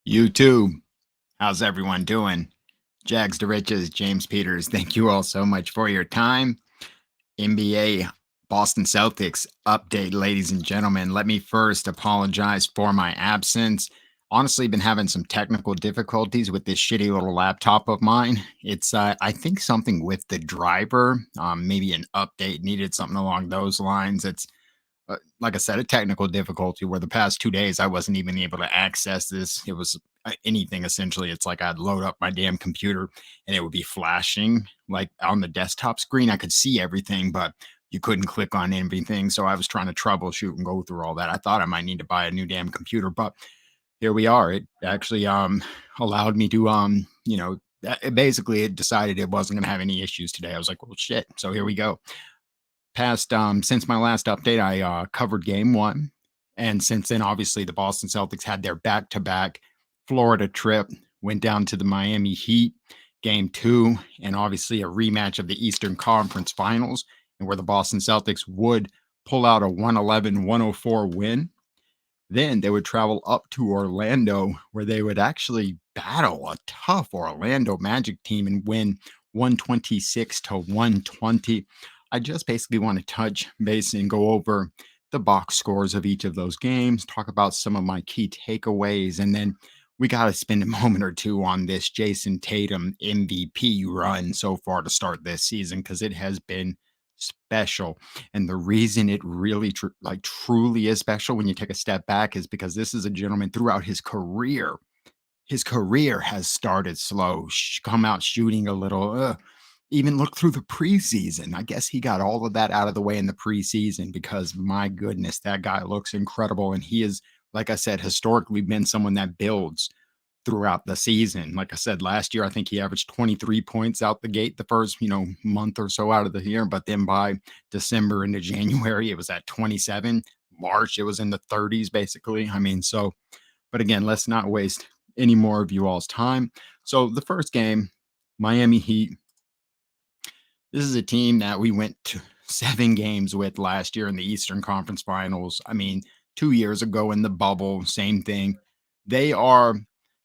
You too. How's everyone doing? Jags to Riches, James Peters, thank you all so much for your time. NBA Boston Celtics update, ladies and gentlemen. Let me first apologize for my absence. Honestly, been having some technical difficulties with this shitty little laptop of mine. It's, I think, something with the driver. Maybe an update needed, something along those lines. It's like I said, a technical difficulty where the past 2 days I wasn't even able to access this. It was anything essentially. It's like I'd load up my damn computer and it would be flashing like on the desktop screen. I could see everything, but you couldn't click on anything. So I was trying to troubleshoot and go through all that. I thought I might need to buy a new damn computer, but here we are. It actually allowed me to basically it decided it wasn't going to have any issues today. I was like, well, shit. So here we go. Past since my last update, I covered game one. And since then, obviously, the Boston Celtics had their back to back Florida trip, went down to the Miami Heat game two, and obviously a rematch of the Eastern Conference Finals, and where the Boston Celtics would pull out a 111-104 win. Then they would travel up to Orlando, where they would actually battle a tough Orlando Magic team and win 126 to 120. I just basically want to touch base and go over the box scores of each of those games, talk about some of my key takeaways, and then we got to spend a moment or two on this Jason Tatum MVP run so far to start this season because it has been special. And the reason it really truly is special when you take a step back is because this is a gentleman throughout his career. His career has started slow, come out shooting a little, even look through the preseason. I guess he got all of that out of the way in the preseason because my goodness, that guy looks incredible. And he is, like I said, historically been someone that builds throughout the season. Like I said, last year, I think he averaged 23 points out the gate the first, month or so out of the year. But then by December into January, it was at 27. March, it was in the 30s, basically. I mean, so, but again, let's not waste any more of you all's time. So the first game, Miami Heat. This is a team that we went to 7 games with last year in the Eastern Conference Finals. I mean, 2 years ago in the bubble, same thing. They are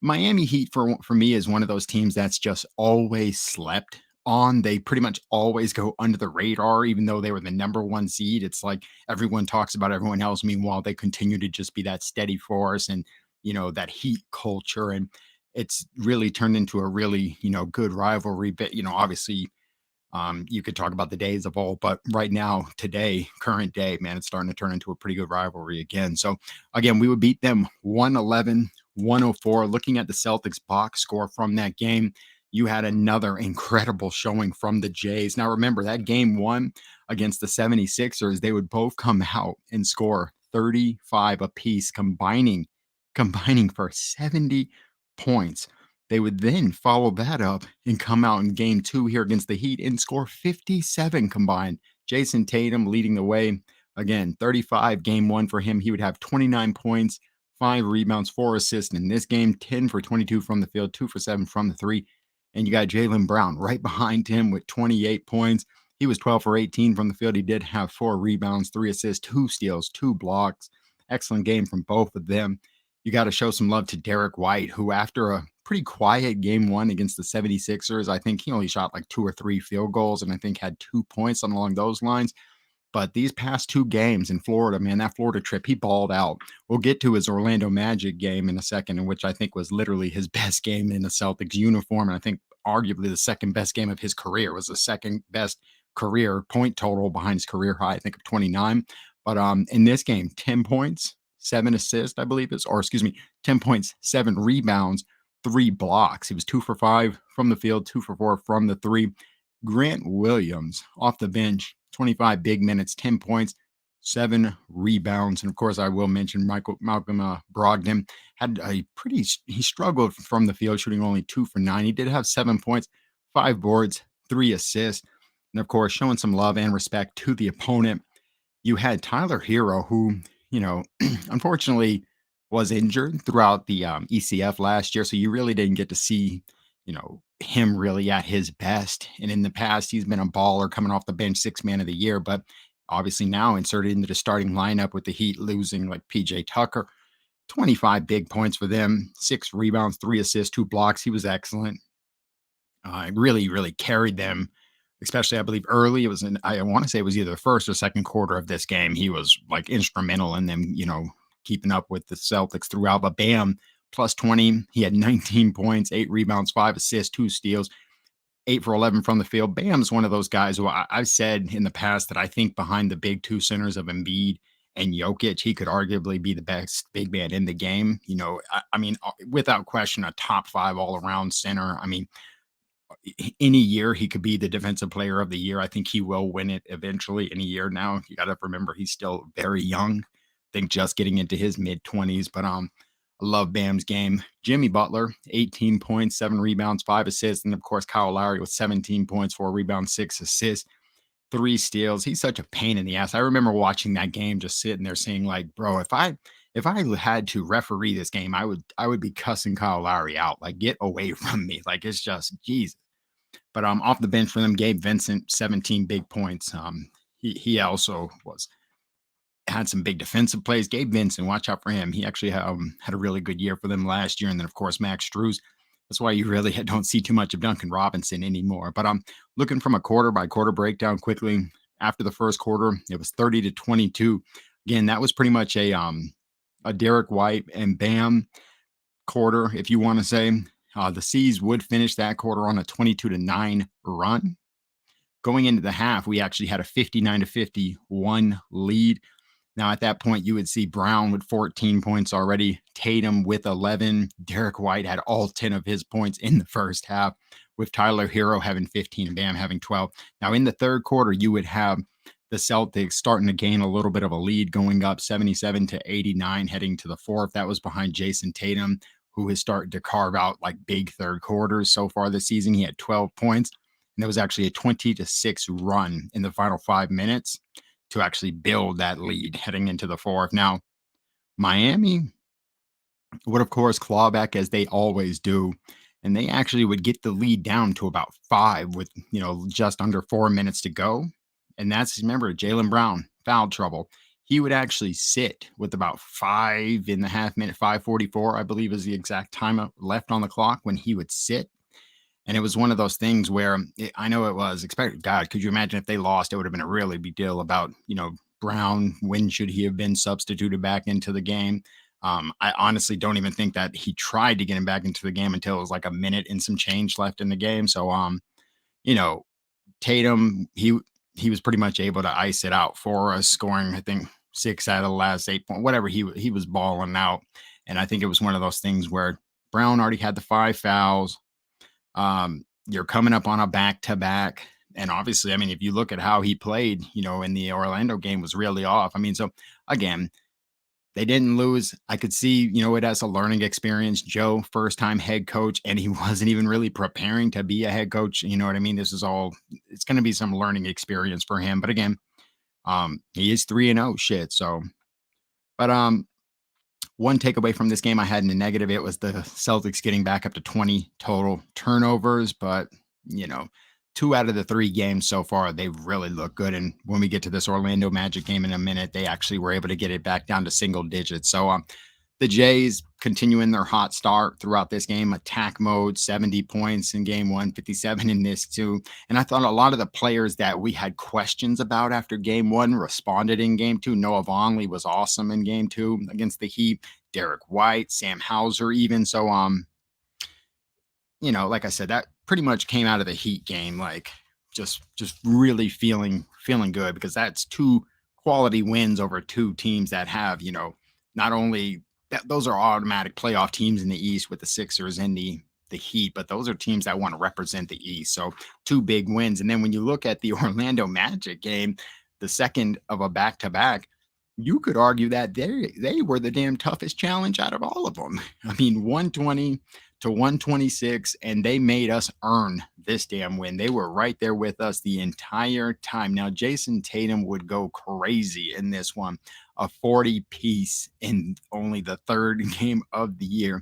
Miami Heat for me is one of those teams that's just always slept on. They pretty much always go under the radar, even though they were the number one seed. It's like everyone talks about everyone else. Meanwhile, they continue to just be that steady force and that Heat culture. And it's really turned into a really, good rivalry. But obviously you could talk about the days of old, but right now, today, current day, man, it's starting to turn into a pretty good rivalry again. So, again, we would beat them 111-104. Looking at the Celtics box score from that game, you had another incredible showing from the Jays. Now, remember that game one against the 76ers, they would both come out and score 35 apiece, combining for 70 points. They would then follow that up and come out in game two here against the Heat and score 57 combined. Jason Tatum leading the way. Again, 35 game one for him. He would have 29 points, 5 rebounds, 4 assists in this game, 10 for 22 from the field, 2 for 7 from the three. And you got Jaylen Brown right behind him with 28 points. He was 12 for 18 from the field. He did have 4 rebounds, 3 assists, 2 steals, 2 blocks. Excellent game from both of them. You got to show some love to Derek White, who after a pretty quiet game one against the 76ers, I think he only shot like 2 or 3 field goals and I think had 2 points on along those lines. But these past 2 games in Florida, man, that Florida trip, he balled out. We'll get to his Orlando Magic game in a second, in which I think was literally his best game in the Celtics uniform. And I think arguably the second best game of his career was the second best career point total behind his career high, I think of 29. But in this game, 10 points, 7 assists, I believe is, or excuse me, 10 points, 7 rebounds, 3 blocks. He was 2 for 5 from the field, 2 for 4 from the three. Grant Williams off the bench, 25 big minutes, 10 points, 7 rebounds. And of course, I will mention Malcolm Brogdon had he struggled from the field, shooting only 2 for 9. He did have 7 points, 5 boards, 3 assists. And of course, showing some love and respect to the opponent. You had Tyler Hero, who, unfortunately was injured throughout the ECF last year. So you really didn't get to see, him really at his best. And in the past, he's been a baller coming off the bench, 6 man of the year, but obviously now inserted into the starting lineup with the Heat losing like PJ Tucker. 25 big points for them, 6 rebounds, 3 assists, 2 blocks. He was excellent. Really carried them, especially I believe early. It was I want to say it was either the first or second quarter of this game. He was like instrumental in them, keeping up with the Celtics throughout. But Bam, plus 20. He had 19 points, 8 rebounds, 5 assists, 2 steals, 8 for 11 from the field. Bam's one of those guys who I've said in the past that I think behind the big two centers of Embiid and Jokic, he could arguably be the best big man in the game. I mean, without question, a top 5 all around center. I mean, any year he could be the defensive player of the year. I think he will win it eventually in a year now. You got to remember he's still very young. I think just getting into his mid 20s, but I love Bam's game. Jimmy Butler, 18 points, 7 rebounds, 5 assists, and of course Kyle Lowry with 17 points, 4 rebounds, 6 assists, 3 steals. He's such a pain in the ass. I remember watching that game, just sitting there saying like, bro, if I had to referee this game, I would be cussing Kyle Lowry out. Like, get away from me. Like, it's just Jesus. But off the bench for them, Gabe Vincent, 17 big points. He also had some big defensive plays. Gabe Vincent, watch out for him. He actually had a really good year for them last year. And then, of course, Max Strus. That's why you really don't see too much of Duncan Robinson anymore. But I'm looking from a quarter by quarter breakdown quickly. After the first quarter, it was 30-22. Again, that was pretty much a Derek White and Bam quarter, if you want to say. The C's would finish that quarter on a 22-9 run. Going into the half, we actually had a 59-51 lead. Now, at that point, you would see Brown with 14 points already, Tatum with 11. Derek White had all 10 of his points in the first half, with Tyler Hero having 15 and Bam having 12. Now, in the third quarter, you would have the Celtics starting to gain a little bit of a lead, going up 77-89, heading to the fourth. That was behind Jason Tatum, who has started to carve out like big third quarters so far this season. He had 12 points, and there was actually a 20-6 run in the final 5 minutes to actually build that lead heading into the fourth. Now, Miami would, of course, claw back as they always do, and they actually would get the lead down to about 5 with, just under 4 minutes to go. And that's, remember, Jaylen Brown, foul trouble. He would actually sit with about 5.5 minutes, 5:44, I believe is the exact time left on the clock when he would sit. And it was one of those things where I know it was expected. God, could you imagine if they lost? It would have been a really big deal about, Brown. When should he have been substituted back into the game? I honestly don't even think that he tried to get him back into the game until it was like a minute and some change left in the game. So, you know, Tatum, he was pretty much able to ice it out for us, scoring, I think, 6 out of the last 8 points, whatever he was balling out. And I think it was one of those things where Brown already had the 5 fouls. You're coming up on a back-to-back. And obviously, I mean, if you look at how he played, in the Orlando game was really off. I mean, so again, they didn't lose. I could see, it as a learning experience. Joe, first-time head coach, and he wasn't even really preparing to be a head coach. You know what I mean? It's going to be some learning experience for him. But again, he is 3-0 shit. So, but one takeaway from this game I had in the negative, it was the Celtics getting back up to 20 total turnovers. But, 2 out of the 3 games so far, they've really looked good. And when we get to this Orlando Magic game in a minute, they actually were able to get it back down to single digits. So the Jays continuing their hot start throughout this game, attack mode, 70 points in game 1, 57 in this too. And I thought a lot of the players that we had questions about after game 1 responded in game 2. Noah Vonleh was awesome in game 2 against the Heat. Derek White, Sam Hauser even. So, like I said, that pretty much came out of the Heat game, like just really feeling good, because that's 2 quality wins over 2 teams that have, not only that those are automatic playoff teams in the East with the Sixers and the Heat, but those are teams that want to represent the East. So 2 big wins. And then when you look at the Orlando Magic game, the second of a back-to-back, you could argue that they were the damn toughest challenge out of all of them. I mean, 120-126, and they made us earn this damn win. They were right there with us the entire time. Now, Jason Tatum would go crazy in this one, a 40-piece in only the third game of the year.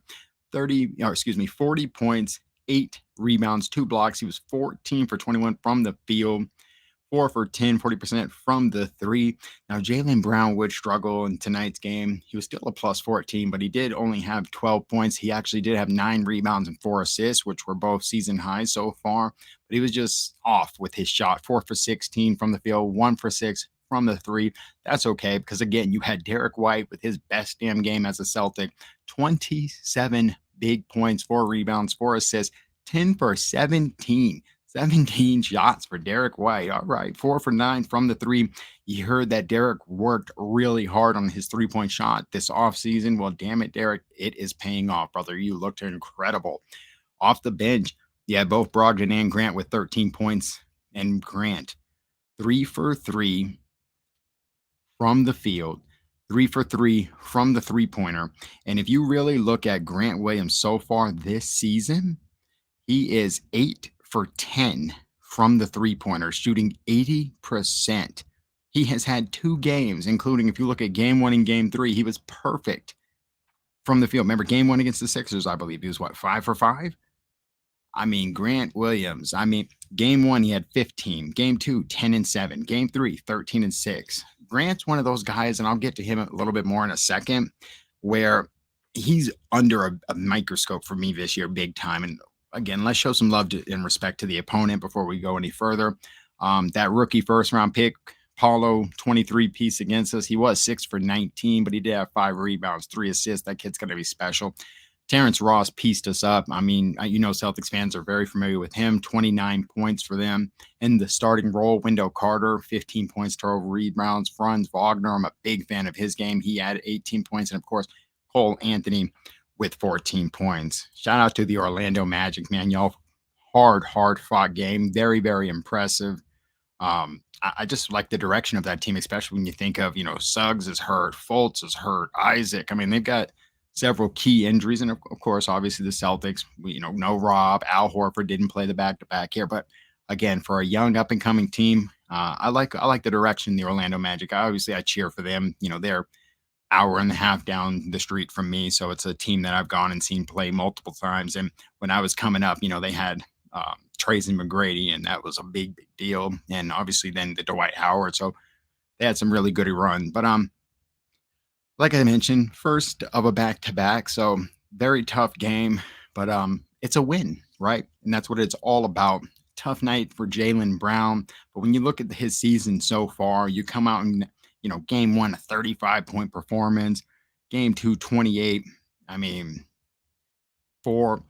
40 points, 8 rebounds, 2 blocks. He was 14 for 21 from the field, 4 for 10, 40% from the three. Now, Jaylen Brown would struggle in tonight's game. He was still a plus 14, but he did only have 12 points. He actually did have 9 rebounds and 4 assists, which were both season highs so far. But he was just off with his shot. 4 for 16 from the field, 1 for 6 from the three. That's okay because, again, you had Derek White with his best damn game as a Celtic, 27 big points, 4 rebounds, 4 assists, 10 for 17 shots for Derek White. All right, 4 for 9 from the three. You heard that Derek worked really hard on his 3-point shot this offseason. Well, damn it, Derek, it is paying off, brother. You looked incredible. Off the bench, you had both Brogdon and Grant with 13 points. And Grant, 3 for 3 from the field, 3 for 3 from the three-pointer. And if you really look at Grant Williams so far this season, he is 8 for 10 from the three-pointer, shooting 80%. He has had 2 games, including if you look at game 1 and game 3, he was perfect from the field. Remember game 1 against the Sixers, I believe. He was 5 for 5? I mean, Grant Williams. I mean, game 1, he had 15. Game 2, 10 and 7. Game 3, 13 and 6. Grant's one of those guys, and I'll get to him a little bit more in a second, where he's under a microscope for me this year, big time. And again, let's show some love and respect to the opponent before we go any further. That rookie first round pick, Paulo, 23 piece against us. He was 6 for 19, but he did have 5 rebounds, 3 assists. That kid's going to be special. Terrence Ross pieced us up. I mean, Celtics fans are very familiar with him. 29 points for them in the starting role. Wendell Carter, 15 points, 12 rebounds. Franz Wagner, I'm a big fan of his game. He had 18 points. And, of course, Cole Anthony with 14 points. Shout out to the Orlando Magic, man. Y'all hard fought game. Very, very impressive. I just like the direction of that team, especially when you think of, Suggs is hurt, Fultz is hurt, Isaac. I mean, they've got several key injuries. And of course, obviously the Celtics, no Rob, Al Horford didn't play the back-to-back here. But again, for a young up-and-coming team, I like the direction the Orlando Magic. Obviously, I cheer for them. They're hour and a half down the street from me. So it's a team that I've gone and seen play multiple times. And when I was coming up, they had Tracy McGrady, and that was a big deal. And obviously then the Dwight Howard. So they had some really good run. But like I mentioned, first of a back-to-back. So very tough game, but it's a win, right? And that's what it's all about. Tough night for Jaylen Brown. But when you look at his season so far, you come out and game 1, a 35-point performance. Game 2, 28. I mean, for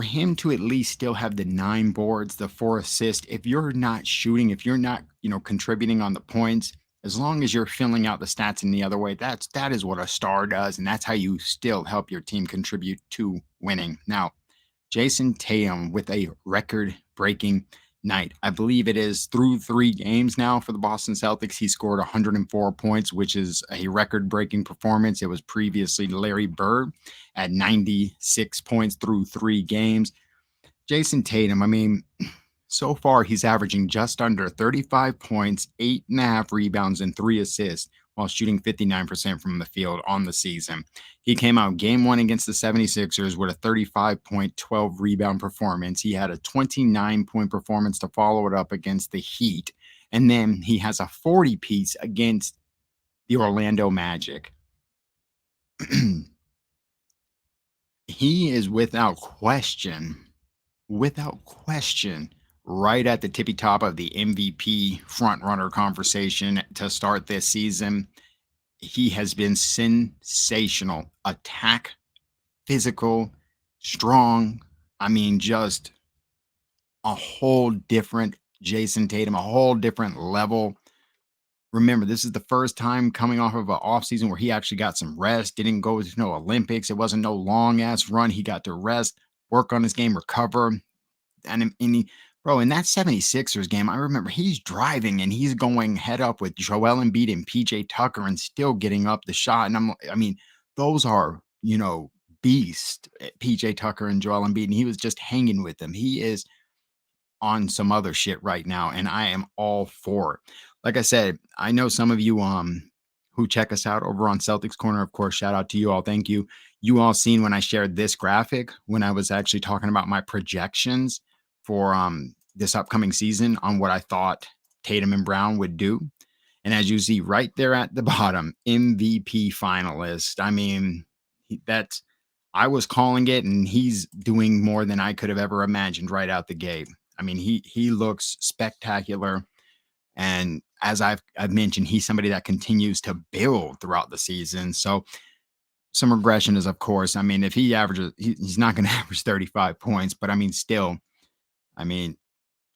him to at least still have the 9 boards, the 4 assists, if you're not shooting, if you're not, contributing on the points, as long as you're filling out the stats in the other way, that is what a star does. And that's how you still help your team contribute to winning. Now, Jason Tatum with a record-breaking night. I believe it is through 3 games now for the Boston Celtics. He scored 104 points, which is a record-breaking performance. It was previously Larry Bird at 96 points through 3 games. Jason Tatum, I mean, so far he's averaging just under 35 points, 8.5 rebounds, and 3 assists while shooting 59% from the field on the season. He came out game 1 against the 76ers with a 35-point, 12-rebound performance. He had a 29-point performance to follow it up against the Heat. And then he has a 40-piece against the Orlando Magic. He is without question, right at the tippy top of the MVP frontrunner conversation to start this season. He has been sensational. Attack, physical, strong. I mean, just a whole different Jason Tatum, a whole different level. Remember, this is the first time coming off of an offseason where he actually got some rest, didn't go to no Olympics. It wasn't no long-ass run. He got to rest, work on his game, recover. And in that 76ers game, I remember he's driving and he's going head up with Joel Embiid and PJ Tucker and still getting up the shot. And those are, beast, PJ Tucker and Joel Embiid. And he was just hanging with them. He is on some other shit right now, and I am all for it. Like I said, I know some of you who check us out over on Celtics Corner. Of course, shout out to you all. Thank you. You all seen when I shared this graphic when I was actually talking about my projections for this upcoming season on what I thought Tatum and Brown would do. And as you see right there at the bottom, MVP finalist. I mean, that's I was calling it, and he's doing more than I could have ever imagined right out the gate. I mean, he looks spectacular. And as I've mentioned, he's somebody that continues to build throughout the season. So some regression is, of course. I mean, if he averages, he's not going to average 35 points, but I mean, still, I mean,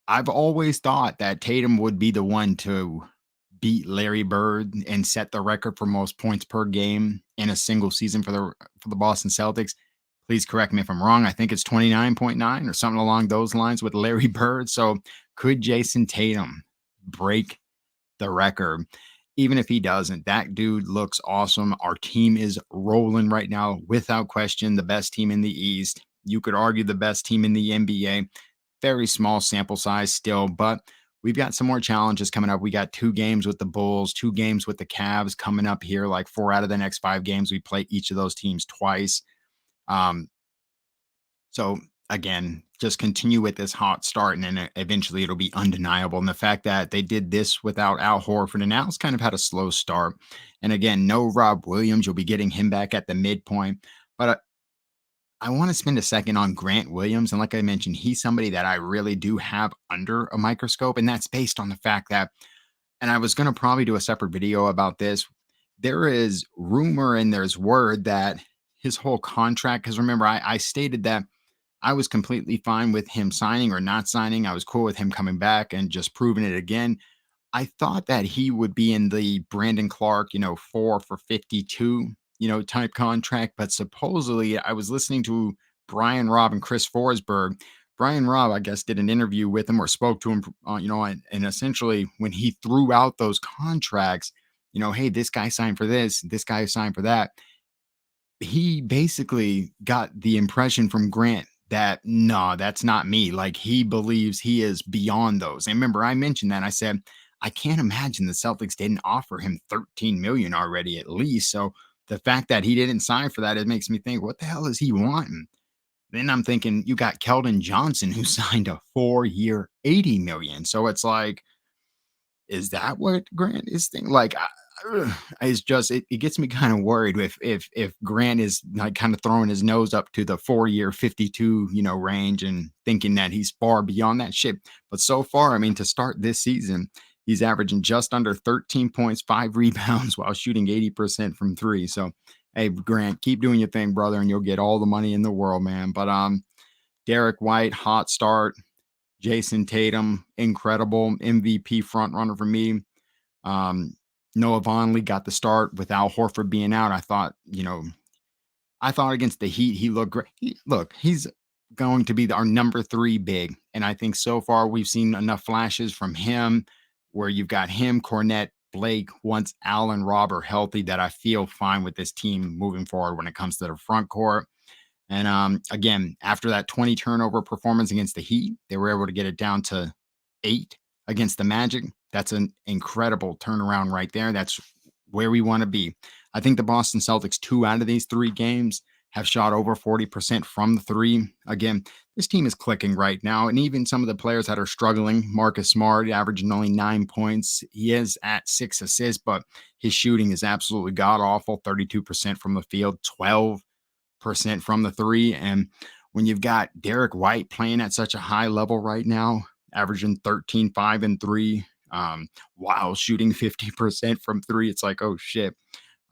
I've always thought that Tatum would be the one to beat Larry Bird and set the record for most points per game in a single season for the Boston Celtics. Please correct me if I'm wrong. I think it's 29.9 or something along those lines with Larry Bird. So could Jason Tatum break the record? Even if he doesn't, that dude looks awesome. Our team is rolling right now, without question, the best team in the East. You could argue the best team in the NBA. Very small sample size still, but we've got some more challenges coming up. We got 2 games with the Bulls, 2 games with the Cavs coming up here, like 4 out of the next 5 games. We play each of those teams twice. Um, so again, just continue with this hot start, and then eventually it'll be undeniable. And the fact that they did this without Al Horford, and Al's kind of had a slow start. And again, no Rob Williams. You'll be getting him back at the midpoint. But I want to spend a second on Grant Williams. And like I mentioned, he's somebody that I really do have under a microscope. And that's based on the fact that, and I was going to probably do a separate video about this. There is rumor and there's word that his whole contract, because remember, I stated that I was completely fine with him signing or not signing. I was cool with him coming back and just proving it again. I thought that he would be in the Brandon Clark, 4 for 52, type contract. But supposedly, I was listening to Brian Robb and Chris Forsberg. Brian Robb, I guess, did an interview with him or spoke to him, and essentially when he threw out those contracts, hey, this guy signed for this guy signed for that. He basically got the impression from Grant that no, that's not me. Like he believes he is beyond those. And remember, I mentioned that I said, I can't imagine the Celtics didn't offer him 13 million already at least. So the fact that he didn't sign for that, it makes me think, what the hell is he wanting? Then I'm thinking you got Keldon Johnson who signed a 4-year 80 million. So it's like, is that what Grant is thinking? Like, it's just it gets me kind of worried if Grant is like kind of throwing his nose up to the 4-year 52 range and thinking that he's far beyond that shit. But so far, I mean, to start this season, he's averaging just under 13 points, 5 rebounds while shooting 80% from three. So, hey, Grant, keep doing your thing, brother, and you'll get all the money in the world, man. But Derek White, hot start. Jason Tatum, incredible MVP front runner for me. Noah Vonleh got the start with Al Horford being out. I thought against the Heat, he looked great. He's going to be our number 3 big. And I think so far we've seen enough flashes from him where you've got him, Cornette, Blake, once Al and Rob are healthy, that I feel fine with this team moving forward when it comes to the front court. And again, after that 20 turnover performance against the Heat, they were able to get it down to 8 against the Magic. That's an incredible turnaround right there. That's where we want to be. I think the Boston Celtics, 2 out of these 3 games, have shot over 40% from the 3. Again, this team is clicking right now. And even some of the players that are struggling, Marcus Smart averaging only 9 points. He is at 6 assists, but his shooting is absolutely god awful. 32% from the field, 12% from the 3. And when you've got Derek White playing at such a high level right now, averaging 13, 5, and 3, while shooting 50% from 3, it's like, oh shit.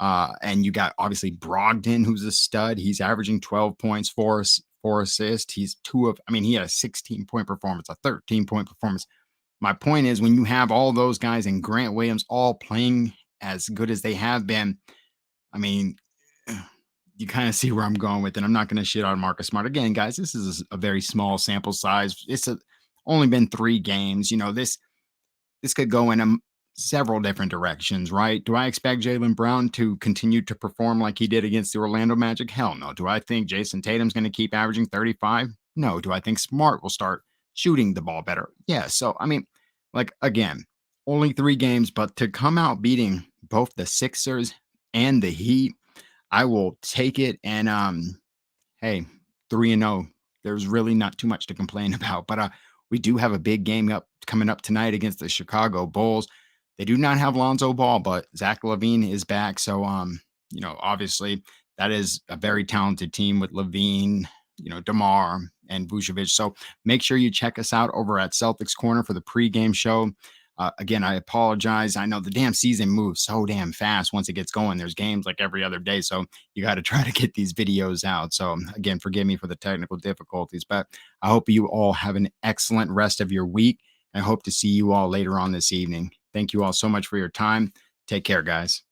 And you got obviously Brogdon, who's a stud. He's averaging 12 points, 4 assists. He had a 16-point performance, a 13-point performance. My point is, when you have all those guys and Grant Williams all playing as good as they have been, I mean, you kind of see where I'm going with it. I'm not going to shit on Marcus Smart. Again, guys, this is a very small sample size. Only been 3 games. This could go in several different directions, right? Do I expect Jaylen Brown to continue to perform like he did against the Orlando Magic? Hell no. Do I think Jason Tatum's going to keep averaging 35? No. Do I think Smart will start shooting the ball better? Yeah. So, I mean, like, again, only 3 games, but to come out beating both the Sixers and the Heat, I will take it. And hey, 3-0. There's really not too much to complain about. But We do have a big game coming up tonight against the Chicago Bulls. They do not have Lonzo Ball, but Zach LaVine is back. So, obviously that is a very talented team with LaVine, DeMar and Vucevic. So make sure you check us out over at Celtics Corner for the pregame show. Again, I apologize. I know the damn season moves so damn fast once it gets going. There's games like every other day. So you got to try to get these videos out. So again, forgive me for the technical difficulties, but I hope you all have an excellent rest of your week. I hope to see you all later on this evening. Thank you all so much for your time. Take care, guys.